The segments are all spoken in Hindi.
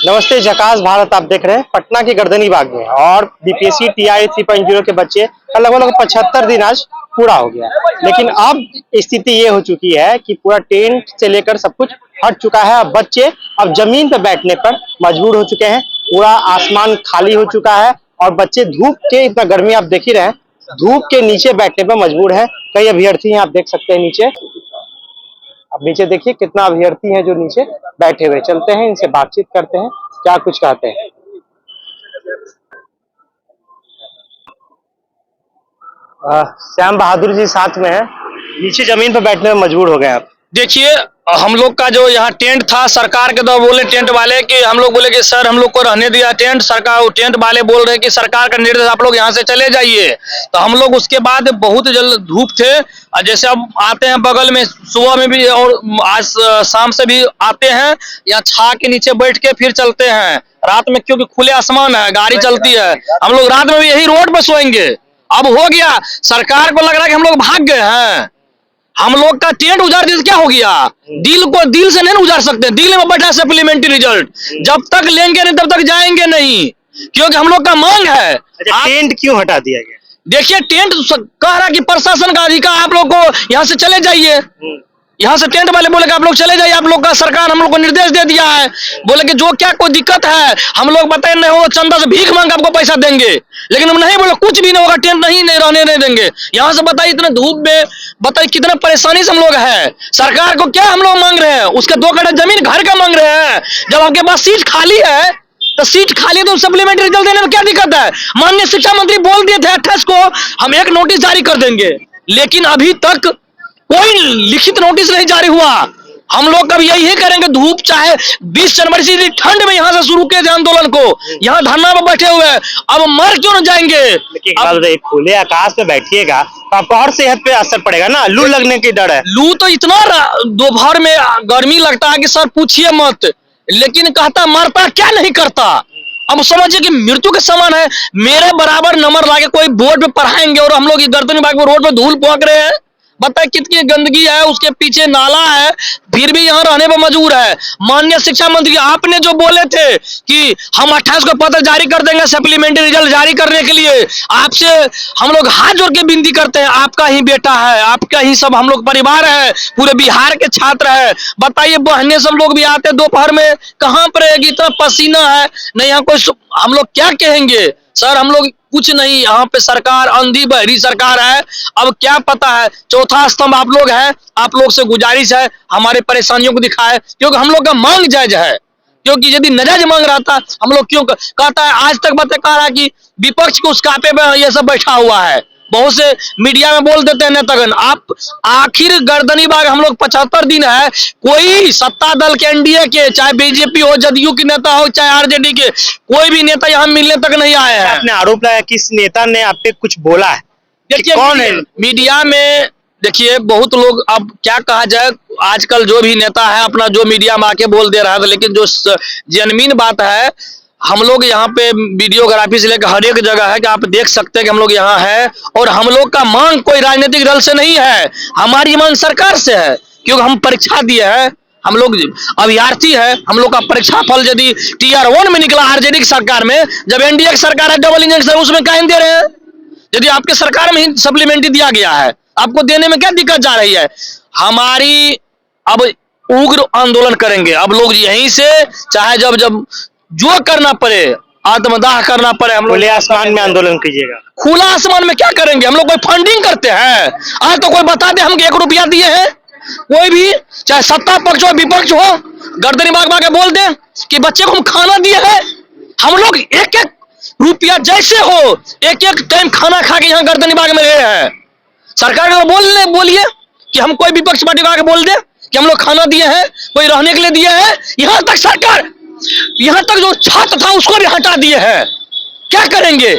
नमस्ते, झकास भारत आप देख रहे हैं पटना के गर्दनी बाग में। और बीपीएससी टीआई 3.0 के बच्चे का लगभग 75 दिन आज पूरा हो गया। लेकिन अब स्थिति ये हो चुकी है कि पूरा टेंट से लेकर सब कुछ हट चुका है। अब बच्चे अब जमीन पर बैठने पर मजबूर हो चुके हैं। पूरा आसमान खाली हो चुका है और बच्चे धूप के, इतना गर्मी आप देख ही रहे हैं, धूप के नीचे बैठने पर मजबूर है। कई अभ्यर्थी हैं, आप देख सकते हैं नीचे। अब नीचे देखिए कितना अभ्यर्थी हैं जो नीचे बैठे हुए। चलते हैं, इनसे बातचीत करते हैं, क्या कुछ कहते हैं। श्याम बहादुर जी साथ में है, नीचे जमीन पर बैठने में मजबूर हो गए आप। देखिए, हम लोग का जो यहाँ टेंट था, सरकार के द्वारा बोले टेंट वाले कि हम लोग बोले कि सर हम लोग को रहने दिया टेंट। सरकार, टेंट वाले बोल रहे कि सरकार का निर्देश, आप लोग यहाँ से चले जाइए। तो हम लोग उसके बाद बहुत जल्द धूप थे, जैसे अब आते हैं बगल में, सुबह में भी और आज शाम से भी आते हैं, यहाँ छा के नीचे बैठ के फिर चलते हैं रात में, क्योंकि खुले आसमान है, गाड़ी चलती है। हम लोग रात में भी यही रोड पर सोएंगे। अब हो गया, सरकार को लग रहा है कि हम लोग भाग गए हैं, हम लोग का टेंट उजाड़ दिया, क्या हो गया? दिल से नहीं उजाड़ सकते। दिल में बैठा सप्लीमेंट्री रिजल्ट, जब तक लेंगे नहीं तब तक जाएंगे नहीं, क्योंकि हम लोग का मांग है। अच्छा, टेंट क्यों हटा दिया गया? देखिए, टेंट कह रहा कि प्रशासन का अधिकार, आप लोग को यहाँ से चले जाइए। यहाँ से टेंट वाले बोले कि आप लोग चले जाइए, आप लोग का सरकार हम लोग को निर्देश दे दिया है। बोले कि जो क्या कोई दिक्कत है हम लोग बताए, नहीं हो चंदा से भीख मांग आपको पैसा देंगे, लेकिन हम नहीं बोले कुछ भी नहीं होगा, टेंट नहीं रहने नहीं देंगे। यहाँ से बताइए इतने धूप में, बताइए कितने परेशानी से हम लोग हैं। सरकार को क्या हम लोग मांग रहे हैं? उसके 2 कट्ठा जमीन घर का मांग रहे हैं। जब आपके पास सीट खाली है तो सीट खाली, तो सप्लीमेंट्री रिजल्ट देने में क्या दिक्कत है? माननीय शिक्षा मंत्री बोल दिए थे 28 को हम एक नोटिस जारी कर देंगे, लेकिन अभी तक कोई लिखित नोटिस नहीं जारी हुआ। हम लोग कब यही करेंगे, धूप चाहे 20 जनवरी से ठंड में यहाँ से शुरू किए थे आंदोलन को, यहाँ धरना में बैठे हुए, अब मर क्यों न जाएंगे? लेकिन अब खुले आकाश में बैठिएगा तो आपको और सेहत पे असर पड़ेगा ना, लू लगने की डर है। लू तो इतना दोपहर में गर्मी लगता है कि सर पूछिए मत, लेकिन कहता मरता क्या नहीं करता। अब समझिए कि मृत्यु के समान है। मेरे बराबर नंबर लाके कोई बोर्ड पे पढ़ाएंगे और हम लोग गर्दनी बाग में रोड पे धूल पोंक रहे हैं। बताए कितनी गंदगी है, उसके पीछे नाला है, फिर भी यहाँ रहने पर मजबूर है। माननीय शिक्षा मंत्री, आपने जो बोले थे कि हम 28 को पत्र जारी कर देंगे सप्लीमेंट्री रिजल्ट जारी करने के लिए, आपसे हम लोग हाथ जोड़ के विनती करते हैं, आपका ही बेटा है, आपका ही सब हम लोग परिवार है, पूरे बिहार के छात्र है। बताइए, बहने सब लोग भी आते दोपहर में, कहाँ पर रहेगी? इतना पसीना है, नहीं यहाँ कोई, हम लोग क्या कहेंगे? सर हम लोग कुछ नहीं, यहाँ पे सरकार अंधी बहरी सरकार है। अब क्या पता है, चौथा स्तंभ आप लोग हैं, आप लोग से गुजारिश है हमारे परेशानियों को दिखाए, क्योंकि हम लोग का मांग जायज है। क्योंकि यदि नाजायज मांग रहा था हम लोग क्यों कहता है, आज तक कह रहा है कि विपक्ष को उस कापे में ये सब बैठा हुआ है। बहुत से मीडिया में बोल देते हैं नेतागण, आप आखिर गर्दनी बाग हम लोग 75 दिन है, कोई सत्ता दल के, एनडीए के, चाहे बीजेपी हो, जदयू की नेता हो, चाहे आरजेडी के, कोई भी नेता यहाँ मिलने तक नहीं आए हैं। आपने आरोप लगाया कि इस नेता ने आप पे कुछ बोला है, देखिए कौन है? मीडिया में देखिए बहुत लोग, अब क्या कहा जाए, आजकल जो भी नेता है अपना जो मीडिया में आके बोल दे रहा है, लेकिन जो जेन्युइन बात है, हम लोग यहाँ पे वीडियोग्राफी से लेकर हर एक जगह है कि आप देख सकते हैं कि हम लोग यहाँ है। और हम लोग का मांग कोई राजनीतिक दल से नहीं है, हमारी मांग सरकार से है, क्योंकि हम परीक्षा दिए हैं, हम लोग अभ्यर्थी है। हम लोग का परीक्षा फल यदि टीआर 1 में निकला आरजेडी की सरकार में, जब एनडीए की सरकार है डबल इंजन सर, उसमें काहे दे रहे हैं? यदि आपके सरकार में ही सप्लीमेंट्री दिया गया है, आपको देने में क्या दिक्कत जा रही है? हमारी अब उग्र आंदोलन करेंगे अब लोग यहीं से, चाहे जब जो करना पड़े, आत्मदाह करना पड़े, हम लोग खुले आसमान में आंदोलन कीजिएगा। खुला आसमान में क्या करेंगे? हम लोग कोई फंडिंग करते हैं? आज तो कोई बता दे हमको 1 रुपया दिए हैं? कोई भी, चाहे सत्ता पक्ष हो विपक्ष हो, गर्दनी बाग के बोल दे कि बच्चे को हम खाना दिए हैं। हम लोग 1-1 रुपया जैसे हो 1-1 टाइम खाना खा के यहाँ गर्दनी बाग में रहे हैं। सरकार को बोलिए कि हम कोई विपक्ष पार्टी को आके बोल दे कि हम लोग खाना दिए हैं, कोई रहने के लिए दिए हैं। यहाँ तक सरकार, यहाँ तक जो छात्र था उसको भी हटा दिए हैं। क्या करेंगे?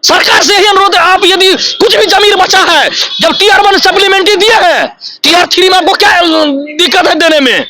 सरकार से ही अनुरोध है, आप यदि कुछ भी जमीन बचा है, जब टीआर 1 सप्लीमेंट्री दिए हैं, टीआर 3 में आपको क्या दिक्कत है देने में?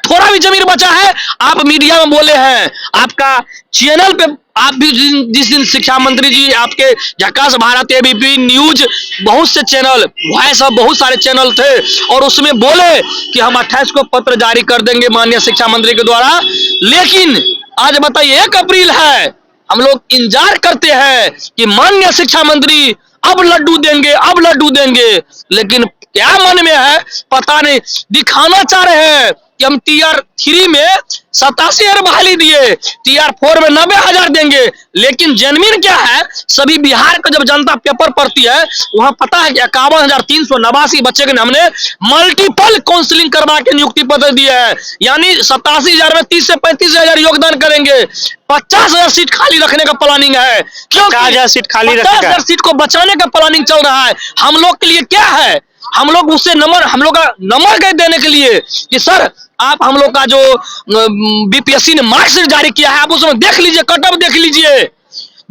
थोड़ा भी जमीन बचा है, आप मीडिया में बोले हैं, आपका चैनल पे आप भी जिस दिन शिक्षा मंत्री जी आपके झकास भारत, एबीपी न्यूज, बहुत से चैनल, वॉइस ऑफ बहुत सारे चैनल थे, और उसमें बोले कि हम 28 को पत्र जारी कर देंगे माननीय शिक्षा मंत्री के द्वारा, लेकिन आज बताइए 1 अप्रैल है, हम लोग इंतजार करते हैं कि माननीय शिक्षा मंत्री अब लड्डू देंगे, अब लड्डू देंगे, लेकिन क्या मन में है पता नहीं। दिखाना चाह रहे हैं कि हम TR3 में 87,000 बहाली दिए, TR4 में 90,000 देंगे, लेकिन जेनविन क्या है, सभी बिहार का जब जनता पेपर पढ़ती है वहां पता है कि 51,389 बच्चे के हमने मल्टीपल काउंसलिंग करवा के नियुक्ति पत्र दिए है, यानी 87,000 में 30 से 35,000 योगदान करेंगे। 50,000 सीट खाली रखने का प्लानिंग है, क्योंकि 50,000 सीट खाली 50,000 सीट को बचाने का प्लानिंग चल रहा है। हम लोग के लिए क्या है, हम लोग उससे हम लोग का नंबर गए देने के लिए कि सर आप हम लोग का जो बीपीएससी ने मार्क्स जारी किया है आप उसमें देख लीजिए, कटअप देख लीजिए।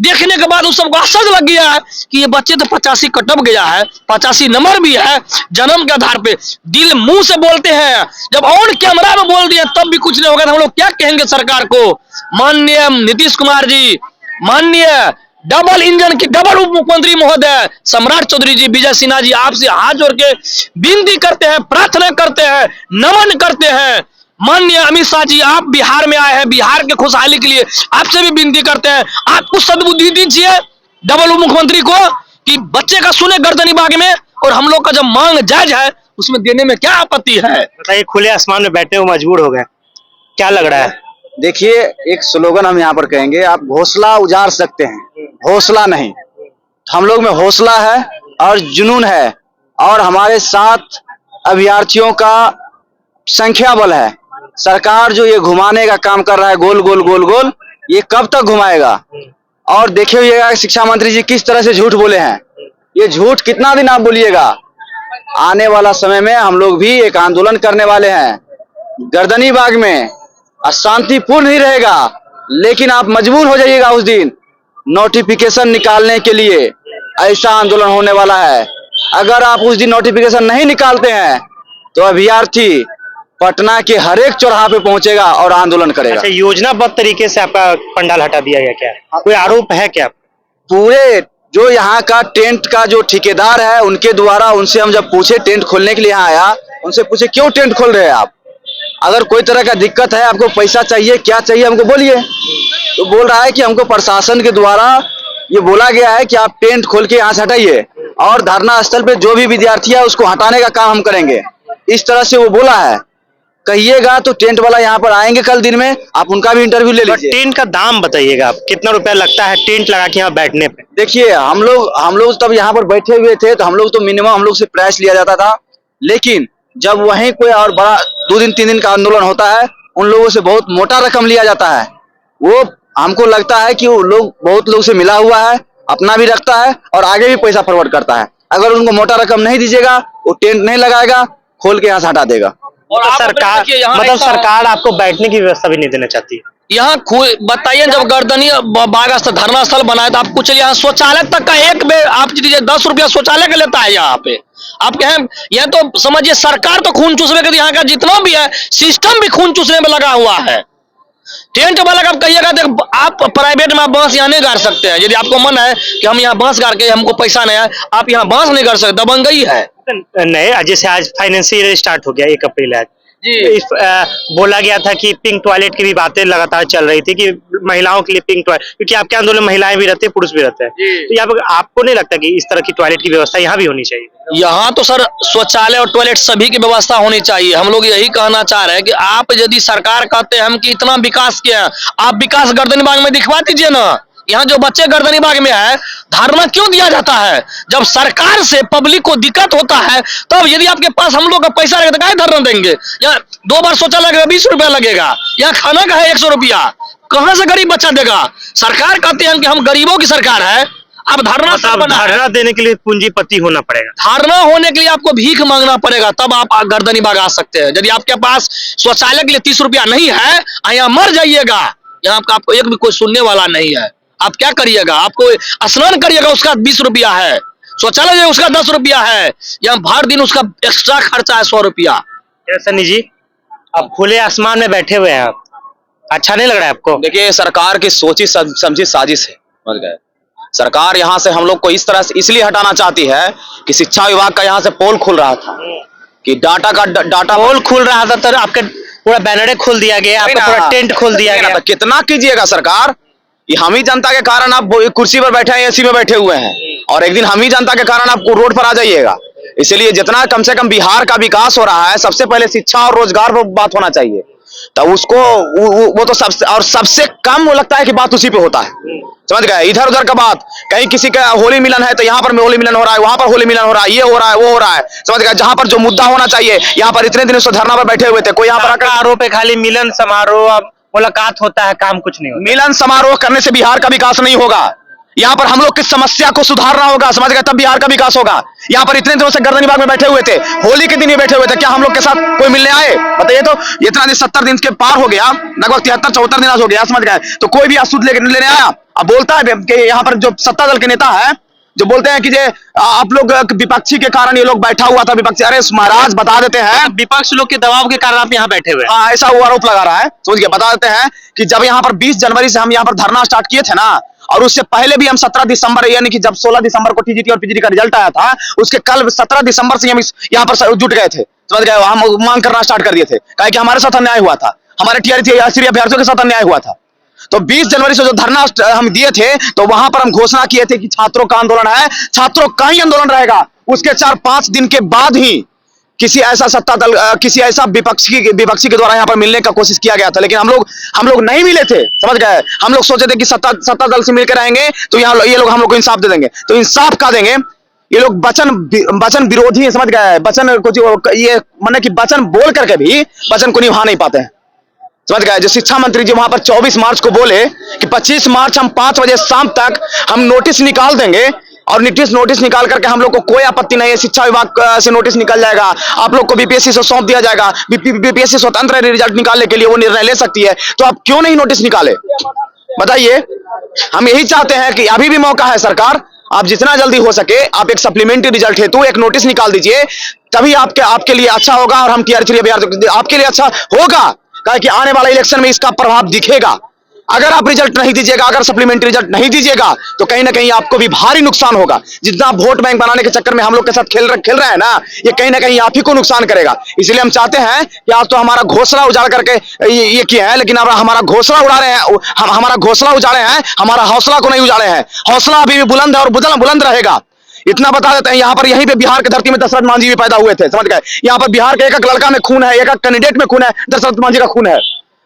देखने के बाद उस सबको आश्चर्य लग गया है कि ये बच्चे तो 85 कटअप गया है, 85 नंबर भी है जन्म के आधार पे। दिल मुंह से बोलते हैं, जब ऑन कैमरा में बोल दिए तब भी कुछ नहीं होगा, तो हम लोग क्या कहेंगे सरकार को। माननीय नीतीश कुमार जी, माननीय डबल इंजन के डबल उप मुख्यमंत्री महोदय सम्राट चौधरी जी, विजय सिन्हा जी, आपसे हाथ जोड़ के विनती करते हैं, प्रार्थना करते हैं, नमन करते हैं। माननीय अमित शाह जी, आप बिहार में आए हैं, बिहार के खुशहाली के लिए आपसे भी विनती करते हैं, आप कुछ सद्बुद्धि दीजिए डबल उप मुख्यमंत्री को कि बच्चे का सुने गर्दनी बाग में, और हम लोग का जब मांग जायज है उसमें देने में क्या आपत्ति है। बताइए, खुले आसमान में बैठे हुए मजबूर हो गए, क्या लग रहा है? देखिए, एक स्लोगन हम यहाँ पर कहेंगे, आप घोंसला उजाड़ सकते हैं, हौसला नहीं। हम लोग में हौसला है और जुनून है, और हमारे साथ अभ्यर्थियों का संख्या बल है। सरकार जो ये घुमाने का काम कर रहा है, गोल गोल गोल गोल, ये कब तक घुमाएगा? और देखे हुए शिक्षा मंत्री जी किस तरह से झूठ बोले हैं, ये झूठ कितना दिन आप बोलिएगा? आने वाला समय में हम लोग भी एक आंदोलन करने वाले हैं गर्दनी बाग में। अशांतिपूर्ण ही रहेगा, लेकिन आप मजबूर हो जाइएगा उस दिन नोटिफिकेशन निकालने के लिए। ऐसा आंदोलन होने वाला है। अगर आप उस दिन नोटिफिकेशन नहीं निकालते हैं तो अभ्यर्थी पटना के हर एक चौराहे पे पहुंचेगा और आंदोलन करेगा। अच्छा, योजनाबद्ध तरीके से आपका पंडाल हटा दिया गया क्या? कोई आरोप है क्या? पूरे जो यहाँ का टेंट का जो ठेकेदार है उनके द्वारा, उनसे हम जब पूछे टेंट खोलने के लिए यहाँ आया, उनसे पूछे क्यों टेंट खोल रहे हैं आप, अगर कोई तरह का दिक्कत है, आपको पैसा चाहिए, क्या चाहिए हमको बोलिए। तो बोल रहा है कि हमको प्रशासन के द्वारा ये बोला गया है कि आप टेंट खोल के यहाँ से हटाइए, और धरना स्थल पे जो भी विद्यार्थी है उसको हटाने का काम हम करेंगे, इस तरह से वो बोला है। कहिएगा तो टेंट वाला यहाँ पर आएंगे कल दिन में, आप उनका भी इंटरव्यू ले लीजिए। टेंट का दाम बताइएगा आप, कितना रुपया लगता है टेंट लगा के यहाँ बैठने पे? देखिए, हम लोग तब यहाँ पर बैठे हुए थे तो हम लोग तो मिनिमम हम लोग से प्राइस लिया जाता था, लेकिन जब वहीं कोई और बड़ा 2 दिन 3 दिन का आंदोलन होता है, उन लोगों से बहुत मोटा रकम लिया जाता है। वो हमको लगता है कि वो लोग बहुत लोग से मिला हुआ है, अपना भी रखता है और आगे भी पैसा फॉरवर्ड करता है। अगर उनको मोटा रकम नहीं दीजिएगा, वो टेंट नहीं लगाएगा, खोल के यहाँ से हटा देगा। और सरकार मतलब सरकार आपको बैठने की व्यवस्था भी नहीं देना चाहती। यहाँ बताइए, जब गर्दनी बाग धरना स्थल बनाए तो आप कुछ यहाँ शौचालय तक का एक बेर आप दीजिए, 10 रुपया शौचालय का लेता है यहाँ पे। आप कहें यह तो समझिए सरकार तो खून चूसने के, यहाँ का जितना भी है सिस्टम भी खून चूसने में लगा हुआ है। टेंट वाला का आप कहिएगा, देख आप प्राइवेट में बांस यहाँ नहीं गाड़ सकते हैं, यदि आपको मन है कि हम यहाँ बांस गाड़ के हमको पैसा नहीं है, आप यहाँ बांस नहीं गाड़ सकते, दबंगई है। नहीं, जैसे आज फाइनेंशियल ईयर स्टार्ट हो गया 1 अप्रैल आज जी, बोला गया था कि पिंक टॉयलेट की भी बातें लगातार चल रही थी कि महिलाओं के लिए पिंक टॉयलेट, क्योंकि आपके आंदोलन में महिलाएं भी रहते हैं, पुरुष भी रहते हैं, तो यहाँ पर आपको नहीं लगता कि इस तरह की टॉयलेट की व्यवस्था यहाँ भी होनी चाहिए? यहाँ तो सर शौचालय और टॉयलेट सभी की व्यवस्था होनी चाहिए। हम लोग यही कहना चाह रहे हैं कि आप यदि सरकार कहते हैं हम कि इतना विकास किया, आप विकास गर्दनी बाग में दिखवा दीजिए ना। यहाँ जो बच्चे गर्दनी बाग में है, धरना क्यों दिया जाता है? जब सरकार से पब्लिक को दिक्कत होता है तब यदि आपके पास हम लोग का पैसा रहेगा तो क्या धरना देंगे? यहाँ 2 बार शौचालय लगेगा 20 रुपया लगेगा, यहाँ खाना का है 100 रुपया, कहाँ से गरीब बच्चा देगा? सरकार कहते हैं कि हम गरीबों की सरकार है। अब धरना देने के लिए पूंजीपति होना पड़ेगा, धरना होने के लिए आपको भीख मांगना पड़ेगा, तब आप गर्दनी बाग आ सकते हैं। यदि आपके पास शौचालय के लिए 30 रुपया नहीं है, यहाँ मर जाइएगा। यहाँ आपको एक भी कोई सुनने वाला नहीं है। आप क्या करिएगा? आपको स्नान करिएगा उसका 20 रुपया है, शौचालय उसका 10 रुपया है, यहाँ भर दिन उसका एक्स्ट्रा खर्चा है 100 रुपया। सन्नी जी, अब खुले आसमान में बैठे हुए हैं आप, अच्छा नहीं लग रहा है आपको? देखिए, सरकार की सोची समझी साजिश है, समझ गए। सरकार यहाँ से हम लोग को इस तरह से इसलिए हटाना चाहती है कि शिक्षा विभाग का यहाँ से पोल खुल रहा था कि डाटा पोल खुल रहा था, तो आपके पूरा बैनरे खोल दिया गया, आपका पूरा टेंट खोल दिया गया। तो कितना कीजिएगा सरकार? ये हम ही जनता के कारण आप कुर्सी पर बैठे हैं, एसी में बैठे हुए हैं, और एक दिन हम ही जनता के कारण आप रोड पर आ जाइएगा। इसलिए जितना कम से कम बिहार का विकास हो रहा है, सबसे पहले शिक्षा और रोजगार पर बात होना चाहिए। तो उसको वो तो सबसे कम वो लगता है कि बात उसी पे होता है, समझ गए? इधर उधर का बात, कहीं किसी का होली मिलन है तो यहाँ पर होली मिलन हो रहा है, वहां पर होली मिलन हो रहा है, ये हो रहा है, वो हो रहा है, समझ गए? जहां पर जो मुद्दा होना चाहिए, यहाँ पर इतने दिनों से धरना पर बैठे हुए थे, कोई यहाँ पर आकर आरोप है खाली मिलन समारोह, अब मुलाकात होता है, काम कुछ नहीं होता। मिलन समारोह करने से बिहार का विकास नहीं होगा। यहाँ पर हम लोग की समस्या को सुधारना होगा, समझ गए? तब बिहार का विकास होगा। यहाँ पर इतने दिनों से गर्दनी बाग में बैठे हुए थे, होली के दिन ही बैठे हुए थे, क्या हम लोग के साथ कोई मिलने आए? बताइए तो। इतना दिन 70 दिन के पार हो गया, लगभग 73-74 दिन आज हो गया, समझ गए? तो कोई भी अशुद्ध लेने आया? अब बोलता है कि यहाँ पर जो सत्ता दल के नेता है, जो बोलते हैं कि आप लोग विपक्षी के कारण ये लोग बैठा हुआ था, विपक्षी। अरे महाराज बता देते हैं, विपक्ष लोग के दबाव के कारण आप यहाँ बैठे हुए हैं। ऐसा वो आरोप लगा रहा है, समझ गए? बता देते हैं कि जब यहाँ पर 20 जनवरी से हम यहाँ पर धरना स्टार्ट किए थे ना, और उससे पहले भी हम 17 दिसंबर, यानी कि जब 16 दिसंबर को टीजीटी और पीजीटी का रिजल्ट आया था, उसके कल 17 दिसंबर से हम यहाँ पर जुट गए थे, समझ गए? हम मांग करना स्टार्ट कर दिए थे, कहा कि हमारे साथ अन्याय हुआ था, हमारे टीआरसी अभ्यर्थियों के साथ अन्याय हुआ था। तो 20 जनवरी से जो धरना हम दिए थे, तो वहां पर हम घोषणा किए थे कि छात्रों का आंदोलन है, छात्रों का ही आंदोलन रहेगा। उसके 4-5 दिन के बाद ही किसी ऐसा सत्ता दल, किसी ऐसा विपक्षी के द्वारा यहाँ पर मिलने का कोशिश किया गया था, लेकिन हम लोग नहीं मिले थे, समझ गए? हम लोग सोचे थे कि सत्ता दल से मिलकर रहेंगे तो ये लोग हम लोग को इंसाफ दे देंगे। तो इंसाफ का देंगे? ये लोग वचन विरोधी है, समझ गए? वचन कुछ ये माने कि वचन बोल करके भी वचन को निभा नहीं पाते हैं, समझ गए? जो शिक्षा मंत्री जी वहां पर 24 मार्च को बोले कि 25 मार्च हम 5 बजे शाम तक हम नोटिस निकाल देंगे, और नोटिस निकाल करके हम लोग को कोई आपत्ति नहीं है, शिक्षा विभाग से नोटिस निकल जाएगा, आप लोग को बीपीएससी से सौंप दिया जाएगा, बीपीएससी स्वतंत्र है रिजल्ट निकालने के लिए, वो निर्णय ले सकती है। तो आप क्यों नहीं नोटिस निकाले, बताइए? हम यही चाहते हैं कि अभी भी मौका है सरकार, आप जितना जल्दी हो सके आप एक सप्लीमेंट्री रिजल्ट हेतु एक नोटिस निकाल दीजिए, तभी आपके लिए अच्छा होगा, और हम टीआर3 अभ्यर्थी आपके लिए अच्छा होगा, कि आने वाले इलेक्शन में इसका प्रभाव दिखेगा। अगर आप रिजल्ट नहीं दीजिएगा, अगर सप्लीमेंट्री रिजल्ट नहीं दीजिएगा, तो कहीं ना कहीं आपको भी भारी नुकसान होगा। जितना वोट बैंक बनाने के चक्कर में हम लोग के साथ खेल रहे हैं ना, ये कहीं ना कहीं आप ही को नुकसान करेगा। इसलिए हम चाहते हैं कि आप तो हमारा घोंसला उजाड़ करके ये किए हैं, लेकिन आप हमारा घोंसला उड़ा रहे हैं, हमारा घोंसला उजाड़े हैं, हमारा हौसला को नहीं उजाड़े हैं। हौसला अभी भी बुलंद है और बुलंद रहेगा। इतना बता देते हैं, यहाँ पर यहीं पे बिहार की धरती में दशरथ मांझी भी पैदा हुए थे, समझ गए? यहाँ पर बिहार के एक लड़का में खून है, एक कैंडिडेट में खून है, दशरथ मांझी का खून है।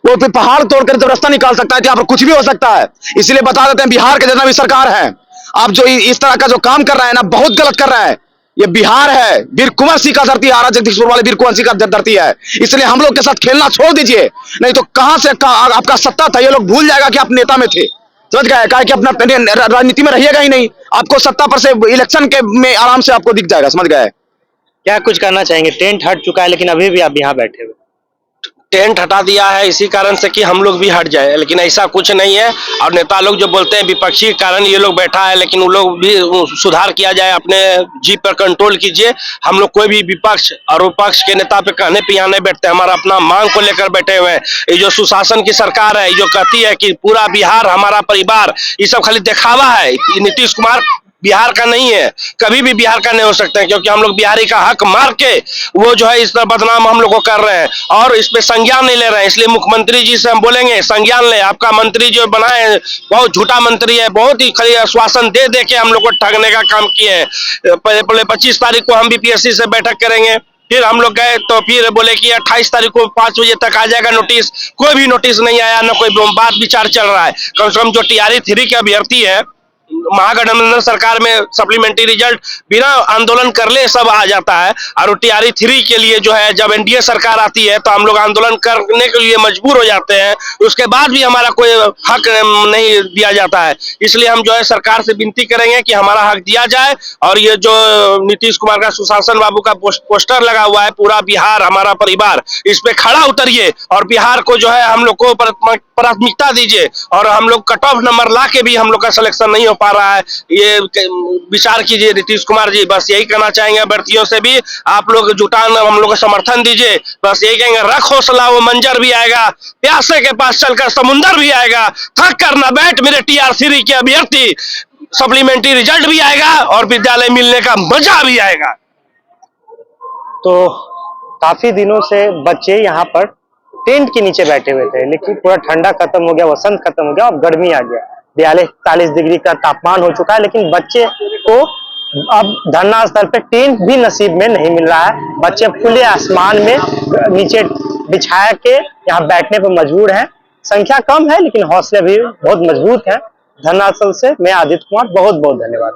वो फिर पहाड़ तोड़कर जब रास्ता निकाल सकता है, तो यहाँ पर कुछ भी हो सकता है। इसलिए बता देते हैं, बिहार के जितना भी सरकार है, आप जो इस तरह का जो काम कर रहे हैं ना, बहुत गलत कर रहे हैं। ये बिहार है, वीर कुंवर सिंह का धरती, आरा जगदीशपुर वाले वीर कुंवर सिंह का धरती है। इसलिए हम लोग के साथ खेलना छोड़ दीजिए, नहीं तो कहां से आपका सत्ता था, ये लोग भूल जाएगा कि आप नेता में थे, समझ गए? कहा कि अपना राजनीति में रहिएगा ही नहीं, आपको सत्ता पर से इलेक्शन के में आराम से आपको दिख जाएगा, समझ गए? क्या कुछ करना चाहेंगे? टेंट हट चुका है, लेकिन अभी भी आप यहाँ बैठे हुए। टेंट हटा दिया है इसी कारण से कि हम लोग भी हट जाए, लेकिन ऐसा कुछ नहीं है। और नेता लोग जो बोलते हैं विपक्षी के कारण ये लोग बैठा है, लेकिन वो लोग भी सुधार किया जाए, अपने जी पर कंट्रोल कीजिए। हम लोग कोई भी विपक्ष और विपक्ष के नेता पे कहने पे यहाँ नहीं बैठते, हमारा अपना मांग को लेकर बैठे हुए हैं। ये जो सुशासन की सरकार है, जो कहती है कि पूरा बिहार हमारा परिवार, ये सब खाली दिखावा है। नीतीश कुमार बिहार का नहीं है, कभी भी बिहार का नहीं हो सकते हैं, क्योंकि हम लोग बिहारी का हक मार के वो जो है इस तरह बदनाम हम लोग को कर रहे हैं और इस पे संज्ञान नहीं ले रहे हैं। इसलिए मुख्यमंत्री जी से हम बोलेंगे संज्ञान ले, आपका मंत्री जो बनाए बहुत झूठा मंत्री है, बहुत ही खाली आश्वासन दे दे के हम लोग को ठगने का काम किए हैं। पहले 25 तारीख को हम बीपीएससी से बैठक करेंगे, फिर हम लोग गए तो फिर बोले कि 28 तारीख को 5 बजे तक आ जाएगा नोटिस, कोई भी नोटिस नहीं आया, न कोई बात विचार चल रहा है। कम से कम जो टीआर3 के अभ्यर्थी है, महागठबंधन सरकार में सप्लीमेंट्री रिजल्ट बिना आंदोलन कर ले सब आ जाता है, और टीआर3 के लिए जो है जब एनडीए सरकार आती है तो हम लोग आंदोलन करने के लिए मजबूर हो जाते हैं, उसके बाद भी हमारा कोई हक नहीं दिया जाता है। इसलिए हम जो है सरकार से विनती करेंगे कि हमारा हक दिया जाए। और ये जो नीतीश कुमार का सुशासन बाबू का पोस्टर लगा हुआ है, पूरा बिहार हमारा परिवार, इस पे खड़ा उतरिए और बिहार को जो है हम लोग को प्राथमिकता दीजिए। और हम लोग कट ऑफ नंबर ला के भी हम लोग का सिलेक्शन नहीं हो पा रहा है, ये विचार कीजिए नीतीश कुमार जी। बस यही कहना चाहेंगे अभ्यर्थियों से भी, आप लोग जुटान हम लोग को समर्थन दीजिए। बस यही कहेंगे, रख हौसला वो मंजर भी आएगा, प्यासे के पास चलकर समुंदर भी आएगा, थक कर ना बैठ मेरे टीआर3 के अभ्यर्थी, सप्लीमेंट्री रिजल्ट भी आएगा और विद्यालय मिलने का मजा भी आएगा। तो काफी दिनों से बच्चे यहाँ पर टेंट के नीचे बैठे हुए थे, लेकिन पूरा ठंडा खत्म हो गया, वसंत खत्म हो गया, अब गर्मी आ गया। 42-43 डिग्री का तापमान हो चुका है, लेकिन बच्चे को अब धरना स्थल पे टेंट भी नसीब में नहीं मिल रहा है। बच्चे खुले आसमान में नीचे बिछाया के यहाँ बैठने पर मजबूर हैं। संख्या कम है, लेकिन हौसले भी बहुत मजबूत है। धरना स्थल से मैं आदित्य कुमार, बहुत बहुत धन्यवाद।